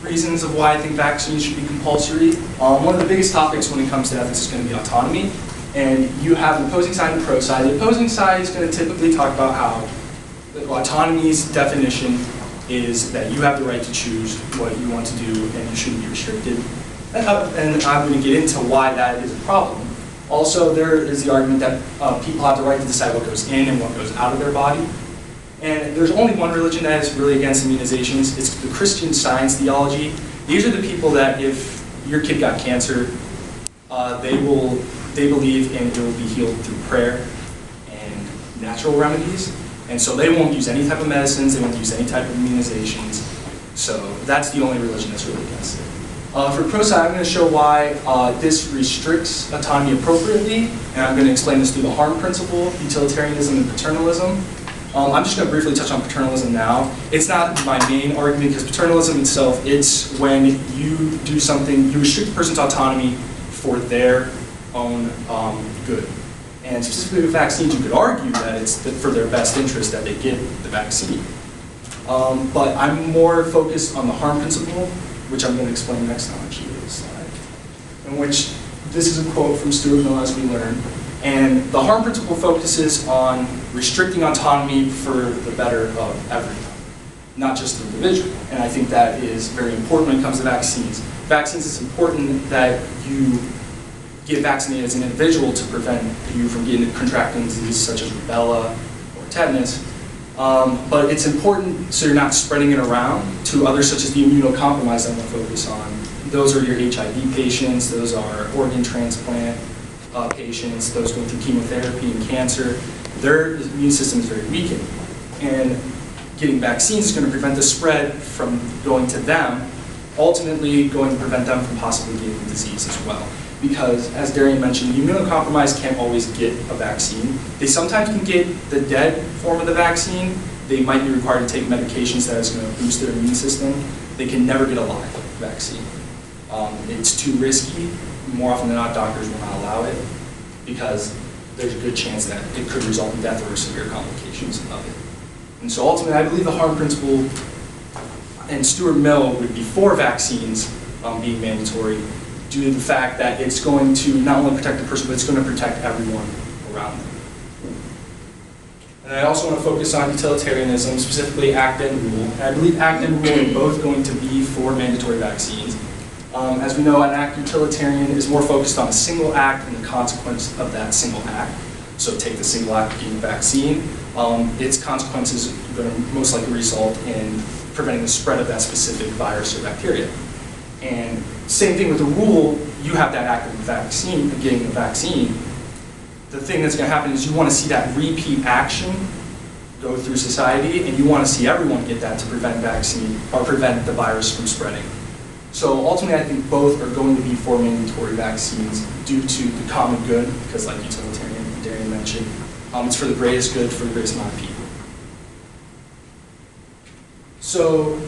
Reasons of why I think vaccines should be compulsory. One of the biggest topics when it comes to ethics is going to be autonomy. And you have the opposing side and the pro side. The opposing side is going to typically talk about how autonomy's definition is that you have the right to choose what you want to do and you shouldn't be restricted. And I'm going to get into why that is a problem. Also, there is the argument that people have the right to decide what goes in and what goes out of their body. And there's only one religion that is really against immunizations. It's the Christian Science theology. These are the people that if your kid got cancer, they believe and it will be healed through prayer and natural remedies. And so they won't use any type of medicines, they won't use any type of immunizations. So that's the only religion that's really against it. For pro side, I'm going to show why this restricts autonomy appropriately, and I'm going to explain this through the harm principle, utilitarianism, and paternalism. I'm just going to briefly touch on paternalism now. It's not my main argument because paternalism itself, it's when you do something, you restrict a person's autonomy for their own good. And specifically with vaccines, you could argue that it's for their best interest that they get the vaccine. But I'm more focused on the harm principle, which I'm going to explain next on actually this slide, in which this is a quote from Stuart Mill, as we learned. And the harm principle focuses on restricting autonomy for the better of everyone, not just the individual. And I think that is very important when it comes to vaccines. Vaccines, it's important that you get vaccinated as an individual to prevent you from contracting diseases such as rubella or tetanus. But it's important so you're not spreading it around to others such as the immunocompromised I'm going to focus on. Those are your HIV patients, those are organ transplant patients, those going through chemotherapy and cancer. Their immune system is very weakened. And getting vaccines is going to prevent the spread from going to them, ultimately going to prevent them from possibly getting the disease as well. Because, as Darian mentioned, the immunocompromised can't always get a vaccine. They sometimes can get the dead form of the vaccine. They might be required to take medications that is going to boost their immune system. They can never get a live vaccine. It's too risky. More often than not, doctors will not allow it because there's a good chance that it could result in death or severe complications of it. And so ultimately, I believe the harm principle and Stuart Mill would be for vaccines being mandatory, due to the fact that it's going to not only protect the person, but it's going to protect everyone around them. And I also want to focus on utilitarianism, specifically act and rule. And I believe act and rule are both going to be for mandatory vaccines. As we know, an act utilitarian is more focused on a single act and the consequence of that single act. So take the single act of getting a vaccine, its consequences are going to most likely result in preventing the spread of that specific virus or bacteria. And same thing with the rule, you have that act of the vaccine, of getting the vaccine. The thing that's going to happen is you want to see that repeat action go through society, and you want to see everyone get that to prevent vaccine, or prevent the virus from spreading. So ultimately, I think both are going to be for mandatory vaccines due to the common good, because like utilitarian and Darian mentioned, it's for the greatest good for the greatest amount of people. So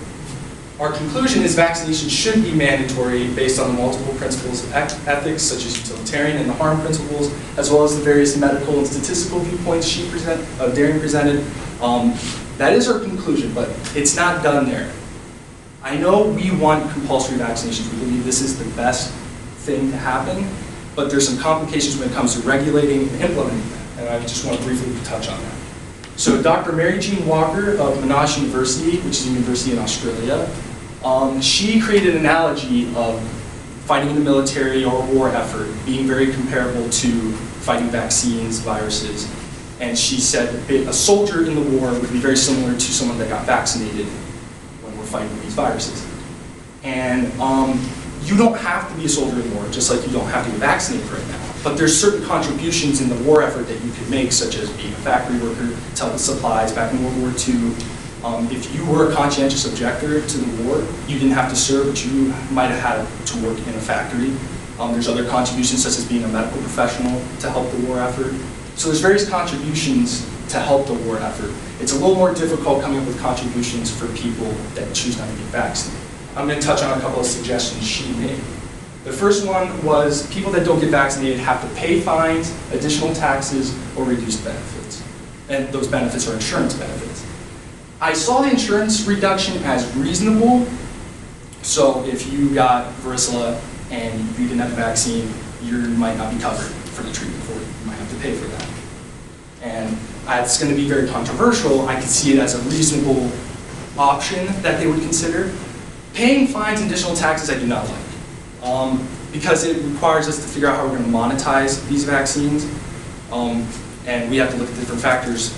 our conclusion is vaccination should be mandatory based on the multiple principles of ethics, such as utilitarian and the harm principles, as well as the various medical and statistical viewpoints Darian presented. That is our conclusion, but it's not done there. I know we want compulsory vaccinations. We believe this is the best thing to happen, but there's some complications when it comes to regulating and implementing that, and I just want to briefly touch on that. So Dr. Mary Jean Walker of Monash University, which is a university in Australia, she created an analogy of fighting in the military or war effort being very comparable to fighting vaccines, viruses. And she said a soldier in the war would be very similar to someone that got vaccinated when we're fighting these viruses. And you don't have to be a soldier in war, just like you don't have to get vaccinated right now. But there's certain contributions in the war effort that you could make, such as being a factory worker to help with supplies back in World War II. If you were a conscientious objector to the war, you didn't have to serve, but you might have had to work in a factory. There's other contributions, such as being a medical professional to help the war effort. So there's various contributions to help the war effort. It's a little more difficult coming up with contributions for people that choose not to get vaccinated. I'm going to touch on a couple of suggestions she made. The first one was people that don't get vaccinated have to pay fines, additional taxes, or reduced benefits. And those benefits are insurance benefits. I saw the insurance reduction as reasonable So if you got varicella and you didn't have the vaccine, you might not be covered for the treatment for it. You might have to pay for that. And it's going to be very controversial. I could see it as a reasonable option that they would consider. Paying fines and additional taxes I do not like, because it requires us to figure out how we're going to monetize these vaccines, and we have to look at different factors.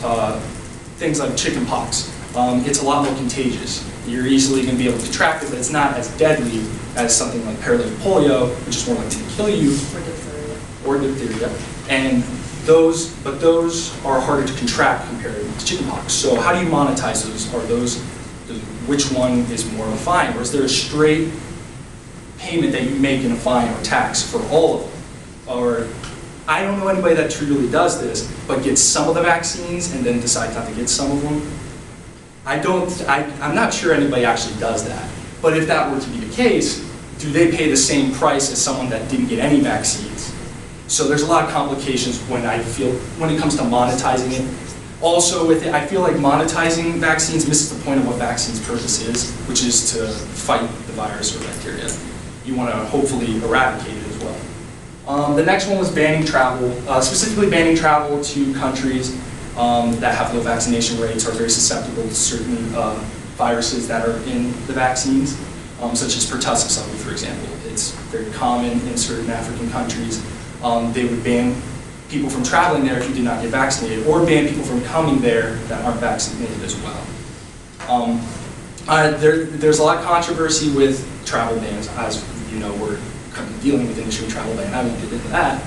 Things like chicken pox, it's a lot more contagious. You're easily going to be able to contract it, but it's not as deadly as something like paralytic polio, which is more likely to kill you. Or diphtheria. And those are harder to contract compared to chickenpox. So how do you monetize those? Which one is more of a fine? Or is there a straight payment that you make in a fine or tax for all of them? Or I don't know anybody that truly does this, but gets some of the vaccines and then decides not to get some of them. I'm not sure anybody actually does that. But if that were to be the case, do they pay the same price as someone that didn't get any vaccines? So there's a lot of complications when it comes to monetizing it. Also with it, I feel like monetizing vaccines misses the point of what vaccines' purpose is, which is to fight the virus or bacteria. You want to hopefully eradicate it as well. The next one was banning travel, specifically banning travel to countries that have low vaccination rates or are very susceptible to certain viruses that are in the vaccines, such as pertussis supply, for example. It's very common in certain African countries. They would ban people from traveling there if you did not get vaccinated, or ban people from coming there that aren't vaccinated as well. There's a lot of controversy with travel bans. As you know, we're currently dealing with an issue of travel ban. I won't get into that,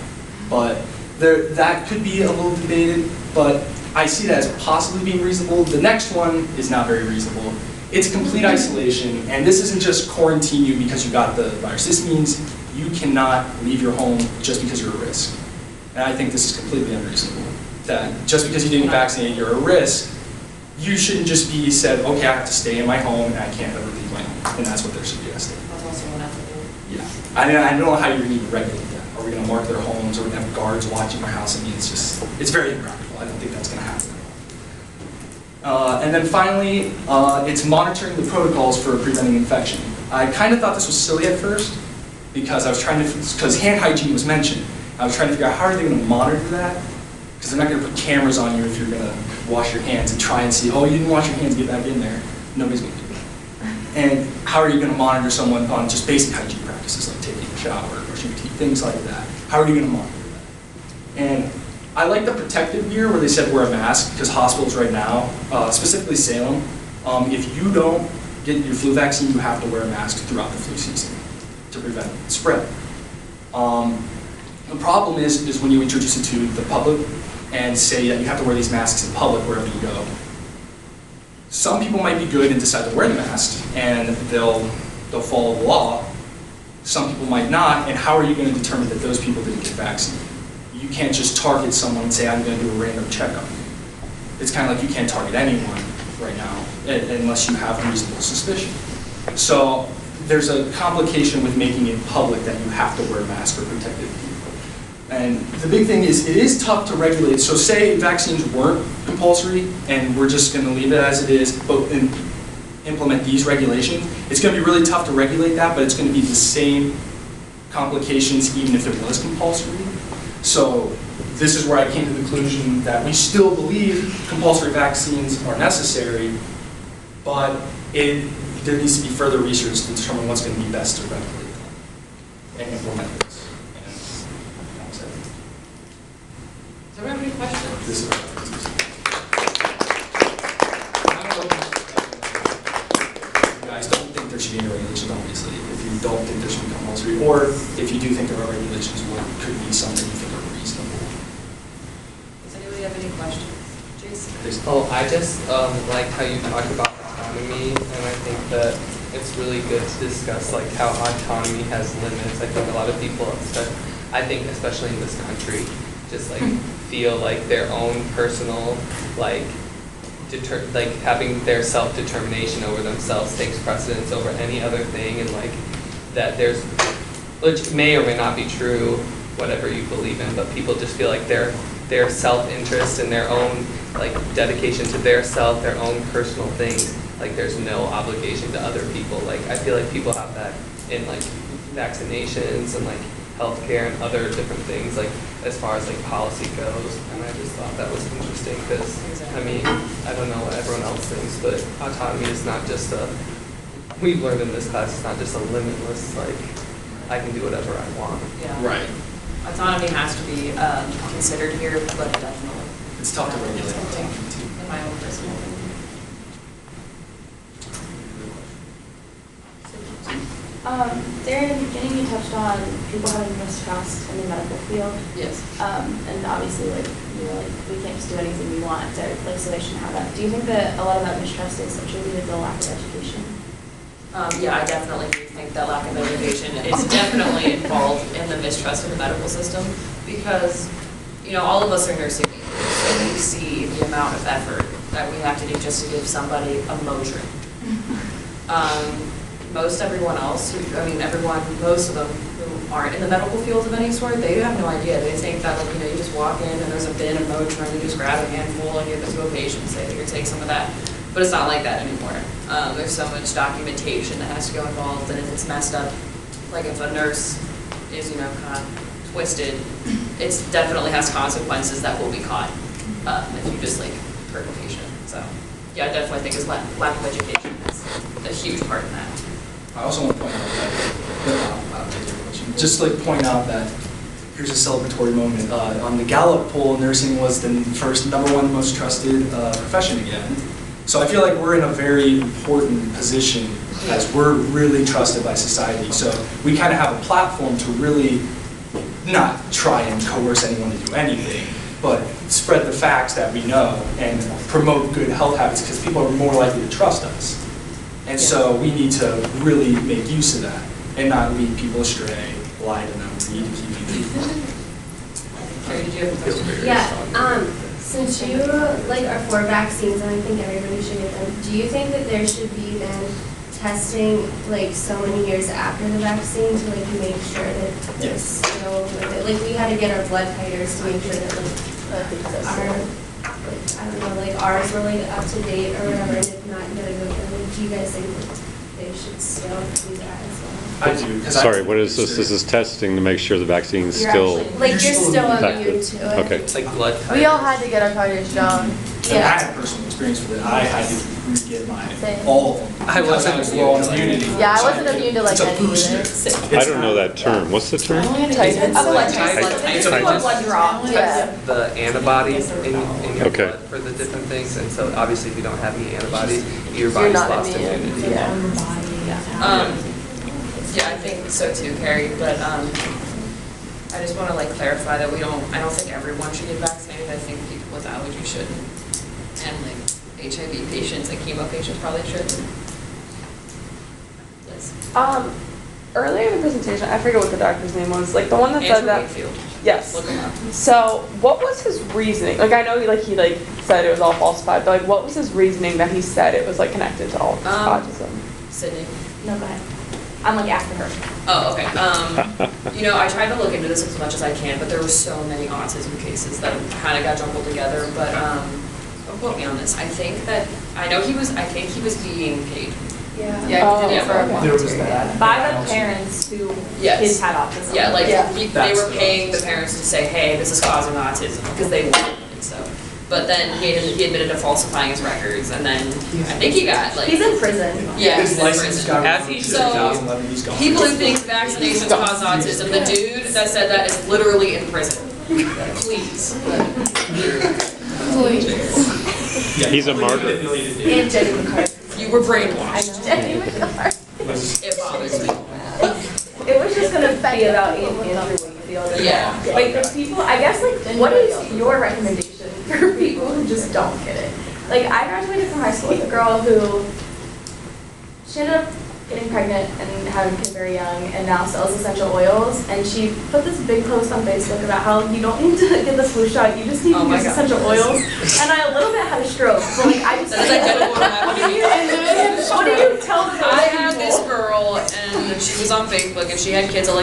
but that could be a little debated, but I see that as possibly being reasonable. The next one is not very reasonable. It's complete isolation, and this isn't just quarantine you because you got the virus. This means you cannot leave your home just because you're a risk. And I think this is completely unreasonable. That just because you didn't vaccinate, you're a risk, you shouldn't just be said, okay, I have to stay in my home and I can't ever leave my home. And that's what they're suggesting. That's also unethical. Yeah. I don't know how you're going to even regulate that. Are we going to mark their homes? Are we going to have guards watching our house? I mean, it's very impractical. I don't think that's going to happen. And then finally, it's monitoring the protocols for preventing infection. I kind of thought this was silly at first because because hand hygiene was mentioned. I was trying to figure out how are they going to monitor that? Because they're not going to put cameras on you if you're going to wash your hands and try and see, oh, you didn't wash your hands, get back in there. Nobody's going to do that. And how are you going to monitor someone on just basic hygiene practices like taking a shower, brushing your teeth, things like that? How are you going to monitor that? And I like the protective gear where they said wear a mask, because hospitals right now, specifically Salem, if you don't get your flu vaccine, you have to wear a mask throughout the flu season to prevent spread. The problem is when you introduce it to the public and say that you have to wear these masks in public wherever you go. Some people might be good and decide to wear the mask and they'll follow the law. Some people might not, and how are you going to determine that those people didn't get vaccinated? You can't just target someone and say, I'm going to do a random checkup. It's kind of like you can't target anyone right now unless you have reasonable suspicion. So there's a complication with making it public that you have to wear a mask or protective gear. And the big thing is, it is tough to regulate. So say vaccines weren't compulsory and we're just going to leave it as it is, but implement these regulations, it's going to be really tough to regulate that, but it's going to be the same complications even if it was compulsory. So this is where I came to the conclusion that we still believe compulsory vaccines are necessary, but there needs to be further research to determine what's going to be best to regulate them and implement this. Does everyone have any questions? You guys don't think there should be any regulations, obviously. If you don't think there should be compulsory, or if you do think there are regulations, what could be something you think are reasonable? Does anybody have any questions? Jason? Oh, I just like how you talk about autonomy, and I think that it's really good to discuss like how autonomy has limits. I think a lot of people, especially in this country, just like feel like their own personal like having their self-determination over themselves takes precedence over any other thing, and like that which may or may not be true, whatever you believe in, but people just feel like their self-interest and their own like dedication to their self, their own personal things like there's no obligation to other people. Like I feel like people have that in like vaccinations and like healthcare and other different things, like as far as like policy goes. And I just thought that was interesting because I mean, I don't know what everyone else thinks, but autonomy is not just a, we've learned in this class, it's not just a limitless, like I can do whatever I want. Yeah. Right. Autonomy has to be considered here, but definitely. It's tough to regulate autonomy too. In my own personal opinion. There in the beginning, you touched on people having mistrust in the medical field. Yes. And obviously, like, you know, like, we can't just do anything we want, so they shouldn't have that. Do you think that a lot of that mistrust is attributed to the lack of education? Yeah, I definitely do think that lack of education is definitely involved in the mistrust of the medical system because, you know, all of us are nursing leaders, so we see the amount of effort that we have to do just to give somebody a Motrin. Most everyone else, most of them who aren't in the medical field of any sort, they have no idea. They think that, like, you know, you just walk in and there's a bin of Motrin, you just grab a handful and give it to a patient and say, here, take some of that. But it's not like that anymore. There's so much documentation that has to go involved, and if it's messed up, like if a nurse is, you know, kind of twisted, it definitely has consequences that will be caught if you just, like, hurt a patient. So, yeah, I definitely think it's lack of education is a huge part in that. I also want to point out that, just like point out that here's a celebratory moment. On the Gallup poll, nursing was the #1 most trusted profession again. So I feel like we're in a very important position as we're really trusted by society. So we kind of have a platform to really not try and coerce anyone to do anything, but spread the facts that we know and promote good health habits because people are more likely to trust us. And so we need to really make use of that and not lead people astray, lie to them, lead to keep Carrie, did you have a question? Yeah, since you are for vaccines and I think everybody should get them, do you think that there should be then testing so many years after the vaccine to make sure that they're still with it? We had to get our blood titers to make sure that ours were up to date or whatever, and if not, you gotta go through. Do you guys think that they should still do that as well? I do. Sorry, what is this? This is testing to make sure the vaccine's You're still... actually, you're still immune to it. Okay. It's like blood titers. We all had to get our titers done. And I had personal experience with it. I had to get mine, Same. all of them. I wasn't because low on immunity. Yeah, I wasn't immune to It's a any booster. either. I don't know that term. What's the term? Titers. Blood Titers. It's a blood draw. Yeah. The antibodies in your Okay. blood for the different things, and so obviously if you don't have any antibodies, your You're body's not lost immune. immunity. Yeah. Yeah, I think so too, Carrie, but I just want to clarify that I don't think everyone should get vaccinated. I think people with allergies shouldn't. And HIV patients and chemo patients probably shouldn't. Liz. Earlier in the presentation, I forget what the doctor's name was, the one that said Andrew that. Wakefield. Yes. Look him up. So, what was his reasoning? I know he said it was all falsified, but what was his reasoning that he said it was connected to autism? Sydney. No, go ahead. I'm after her. Oh, okay. I tried to look into this as much as I can, but there were so many autism cases that kind of got jumbled together. But don't quote me on this. I think he was being paid. Yeah. Yeah, Yeah, for a There was that. by the parents who Yes. kids had autism. Yeah, they That's were paying the parents to say, hey, this is causing autism, because they wanted it and stuff. But then he admitted to falsifying his records, and then I think he got He's in prison. yeah, His he's in license prison. got As he revoked in should. 2011. He's gone. People who think vaccinations cause autism, the dude that said that is literally in prison. Please. Yeah, He's a he martyr. manipulated it. And Jenny McCarthy. You were brainwashed. Jenny McCarthy. It bothers me. It was just gonna be about Andrew Wakefield. Yeah. The people, I guess, what is your recommendation for people who just don't get it? I graduated from high school with a girl who, she ended up getting pregnant and having kids very young and now sells essential oils. And she put this big post on Facebook about how you don't need to get the flu shot, you just need to use essential oils. And I a little bit had a stroke. So I just That is identical to what happened to me. what do you tell them? I had this girl, and she was on Facebook, and she had kids at